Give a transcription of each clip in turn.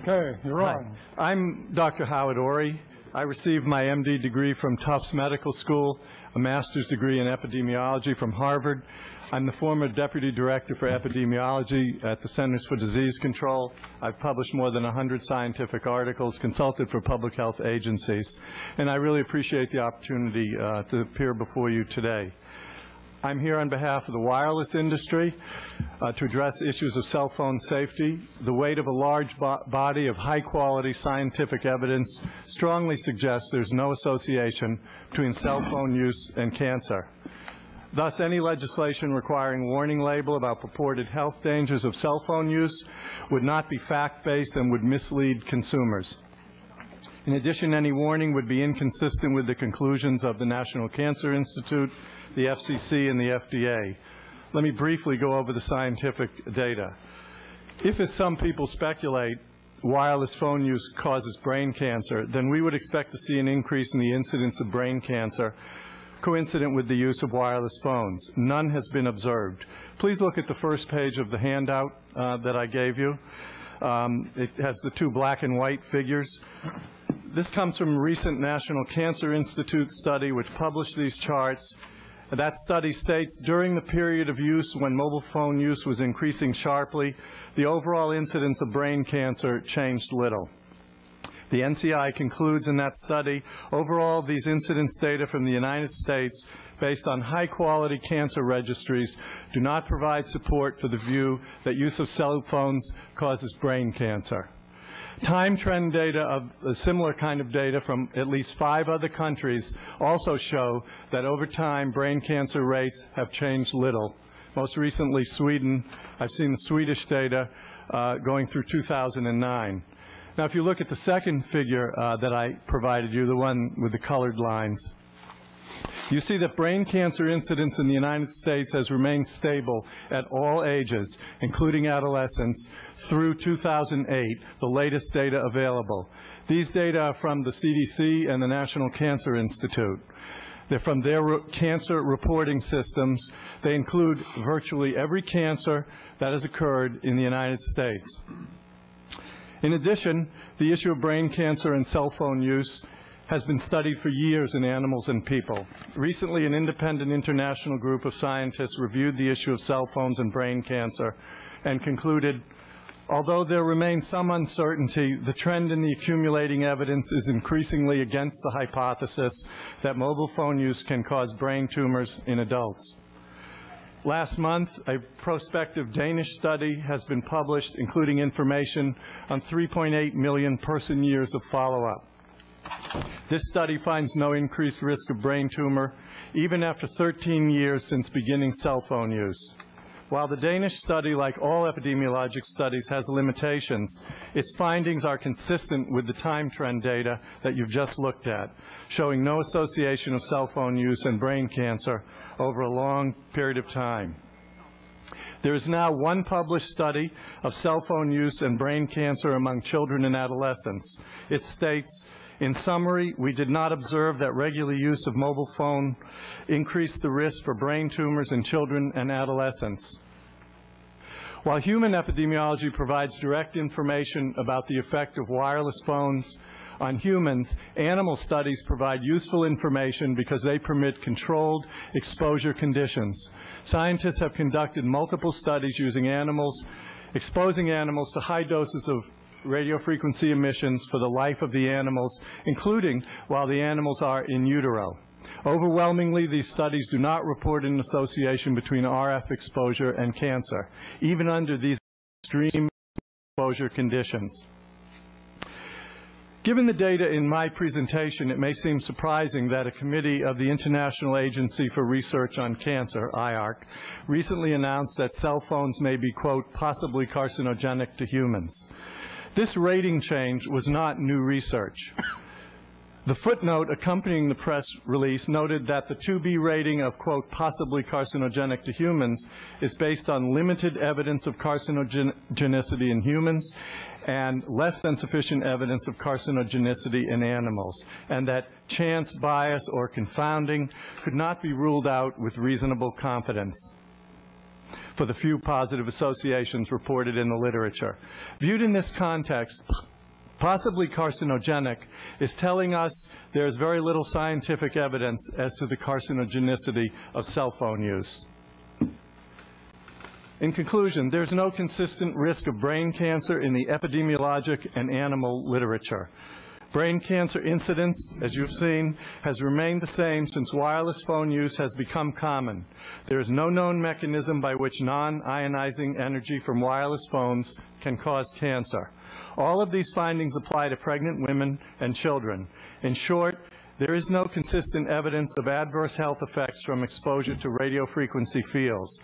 Okay, you're on. Hi. I'm Dr. Howard Ori. I received my MD degree from Tufts Medical School, a master's degree in epidemiology from Harvard. I'm the former deputy director for epidemiology at the Centers for Disease Control. I've published more than 100 scientific articles, consulted for public health agencies, and I really appreciate the opportunity to appear before you today. I'm here on behalf of the wireless industry to address issues of cell phone safety. The weight of a large body of high-quality scientific evidence strongly suggests there's no association between cell phone use and cancer. Thus, any legislation requiring a warning label about purported health dangers of cell phone use would not be fact-based and would mislead consumers. In addition, any warning would be inconsistent with the conclusions of the National Cancer Institute, the FCC, and the FDA. Let me briefly go over the scientific data. If, as some people speculate, wireless phone use causes brain cancer, then we would expect to see an increase in the incidence of brain cancer coincident with the use of wireless phones. None has been observed. Please look at the first page of the handout that I gave you. It has the two black and white figures. This comes from a recent National Cancer Institute study which published these charts. That study states during the period of use when mobile phone use was increasing sharply, the overall incidence of brain cancer changed little. The NCI concludes in that study, overall these incidence data from the United States based on high-quality cancer registries do not provide support for the view that use of cell phones causes brain cancer. Time trend data of a similar kind of data from at least 5 other countries also show that over time brain cancer rates have changed little. Most recently Sweden, I've seen the Swedish data going through 2009. Now if you look at the second figure that I provided you, the one with the colored lines, you see that brain cancer incidence in the United States has remained stable at all ages, including adolescents, through 2008, the latest data available. These data are from the CDC and the National Cancer Institute. They're from their cancer reporting systems. They include virtually every cancer that has occurred in the United States. In addition, the issue of brain cancer and cell phone use has been studied for years in animals and people. Recently, an independent international group of scientists reviewed the issue of cell phones and brain cancer and concluded, although there remains some uncertainty, the trend in the accumulating evidence is increasingly against the hypothesis that mobile phone use can cause brain tumors in adults. Last month, a prospective Danish study has been published, including information on 3.8 million person-years of follow-up. This study finds no increased risk of brain tumor, even after 13 years since beginning cell phone use. While the Danish study, like all epidemiologic studies, has limitations, its findings are consistent with the time trend data that you've just looked at, showing no association of cell phone use and brain cancer over a long period of time. There is now one published study of cell phone use and brain cancer among children and adolescents. It states, in summary, we did not observe that regular use of mobile phone increased the risk for brain tumors in children and adolescents. While human epidemiology provides direct information about the effect of wireless phones on humans, animal studies provide useful information because they permit controlled exposure conditions. Scientists have conducted multiple studies using animals, exposing animals to high doses of radio frequency emissions for the life of the animals, including while the animals are in utero. Overwhelmingly, these studies do not report an association between RF exposure and cancer, even under these extreme exposure conditions. Given the data in my presentation, it may seem surprising that a committee of the International Agency for Research on Cancer, IARC, recently announced that cell phones may be, quote, possibly carcinogenic to humans. This rating change was not new research. The footnote accompanying the press release noted that the 2B rating of, quote, possibly carcinogenic to humans is based on limited evidence of carcinogenicity in humans and less than sufficient evidence of carcinogenicity in animals, and that chance bias or confounding could not be ruled out with reasonable confidence for the few positive associations reported in the literature. Viewed in this context, possibly carcinogenic, is telling us there is very little scientific evidence as to the carcinogenicity of cell phone use. In conclusion, there's no consistent risk of brain cancer in the epidemiologic and animal literature. Brain cancer incidence, as you've seen, has remained the same since wireless phone use has become common. There is no known mechanism by which non-ionizing energy from wireless phones can cause cancer. All of these findings apply to pregnant women and children. In short, there is no consistent evidence of adverse health effects from exposure to radio frequency fields.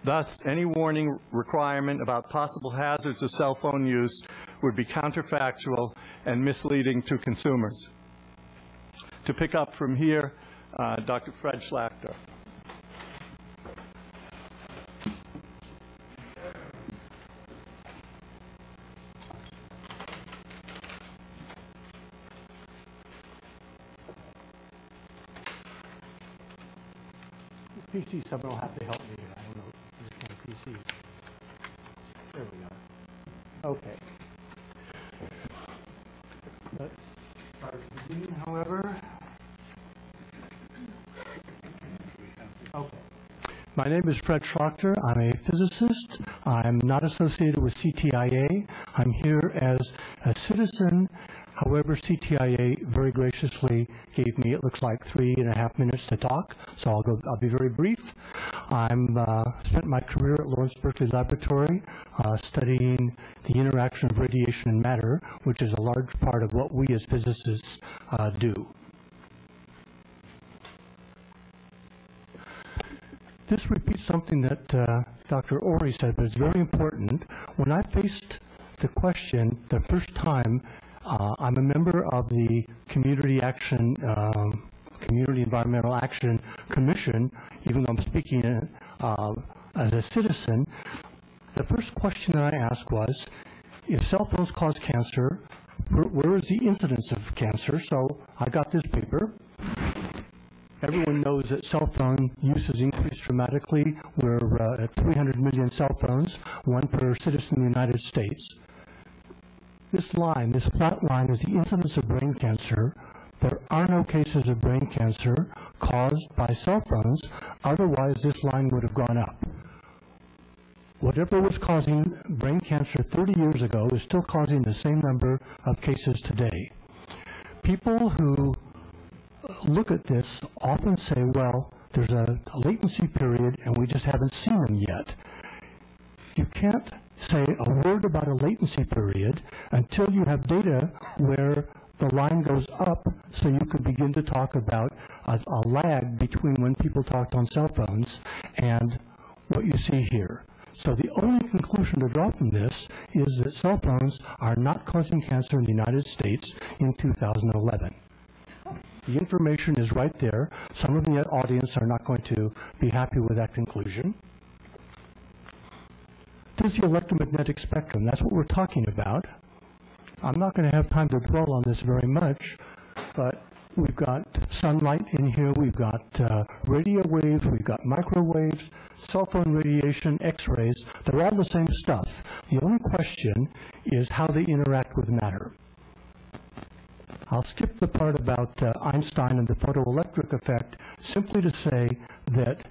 Thus, any warning requirement about possible hazards of cell phone use would be counterfactual and misleading to consumers. To pick up from here, Dr. Fred Schlachter. PC, someone will have to help me here. I don't know. PCs. There we go. Okay. Let's start beginning, however. Okay. My name is Fred Schlachter. I'm a physicist. I'm not associated with CTIA. I'm here as a citizen. However, CTIA very graciously gave me, it looks like, 3.5 minutes to talk, so I'll be very brief. I'm spent my career at Lawrence Berkeley Laboratory studying the interaction of radiation and matter, which is a large part of what we as physicists do. This repeats something that Dr. Ori said, but it's very important. When I faced the question the first time, I'm a member of the Community Environmental Action Commission, even though I'm speaking as a citizen. The first question that I asked was, if cell phones cause cancer, where is the incidence of cancer? So I got this paper. Everyone knows that cell phone use has increased dramatically. We're at 300 million cell phones, one per citizen in the United States. This line, this flat line, is the incidence of brain cancer. There are no cases of brain cancer caused by cell phones. Otherwise, this line would have gone up. Whatever was causing brain cancer 30 years ago is still causing the same number of cases today. People who look at this often say, well, there's a latency period and we just haven't seen them yet. You can't say a word about a latency period until you have data where the line goes up, so you could begin to talk about a lag between when people talked on cell phones and what you see here. So the only conclusion to draw from this is that cell phones are not causing cancer in the United States in 2011. The information is right there. Some of the audience are not going to be happy with that conclusion. This is the electromagnetic spectrum. That's what we're talking about. I'm not going to have time to dwell on this very much, but we've got sunlight in here, we've got radio waves, we've got microwaves, cell phone radiation, X-rays. They're all the same stuff. The only question is how they interact with matter. I'll skip the part about Einstein and the photoelectric effect simply to say that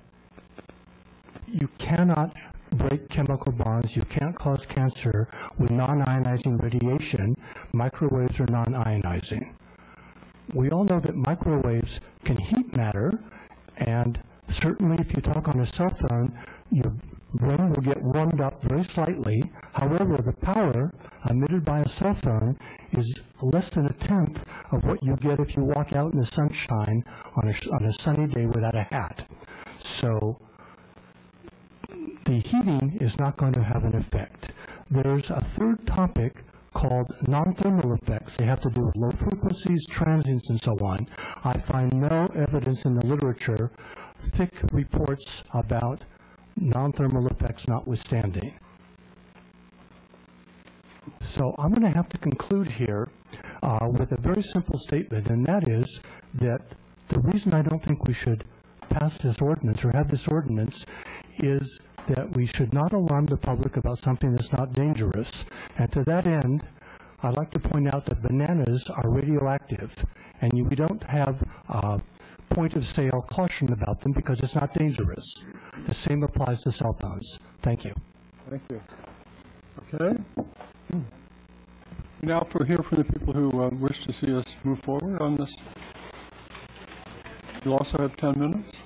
you cannot break chemical bonds, you can't cause cancer with non-ionizing radiation. Microwaves are non-ionizing. We all know that microwaves can heat matter, and certainly if you talk on a cell phone, your brain will get warmed up very slightly. However, the power emitted by a cell phone is less than 1/10 of what you get if you walk out in the sunshine on a sunny day without a hat. So the heating is not going to have an effect. There's a third topic called non-thermal effects. They have to do with low frequencies, transients, and so on. I find no evidence in the literature, thick reports about non-thermal effects notwithstanding. So I'm going to have to conclude here with a very simple statement, and that is that the reason I don't think we should pass this ordinance or have this ordinance is that we should not alarm the public about something that's not dangerous. And to that end, I'd like to point out that bananas are radioactive, and we don't have point-of-sale caution about them because it's not dangerous. The same applies to cell phones. Thank you. Thank you. Okay. Now we'll hear from the people who wish to see us move forward on this. You'll also have 10 minutes.